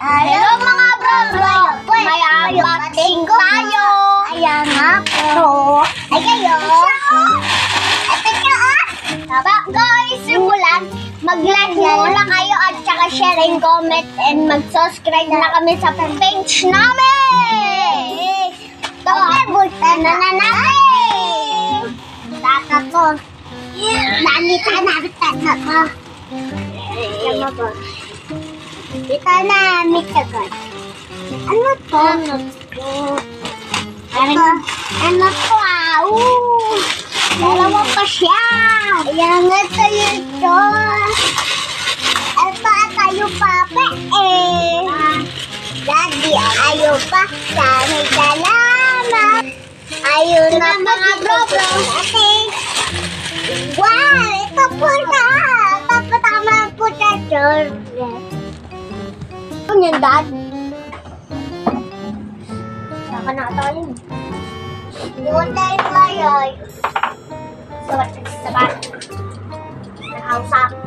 Hello mga bro! May unboxing tayo! Ayan nga po. Ay kayo! Ito nyo guys, simulan. Mag-like muna kayo at saka share and comment and mag-subscribe na kami sa page namin! Ito, bultan na natin! Tata ko. Nanita natin ko. Tama ba? Ito na, mitagot. Ano to? Ano to? Dalawa pa siya. Ayan nga tayo ito. Ito tayo pa Daddy, ayaw pa. Sana'y salamat. Ayaw na mga bro. Wow, ito po na. Tapatama po na ano yan, Dad? Saka na tayo. Doon tayo tayo. Sabat. Nakausap.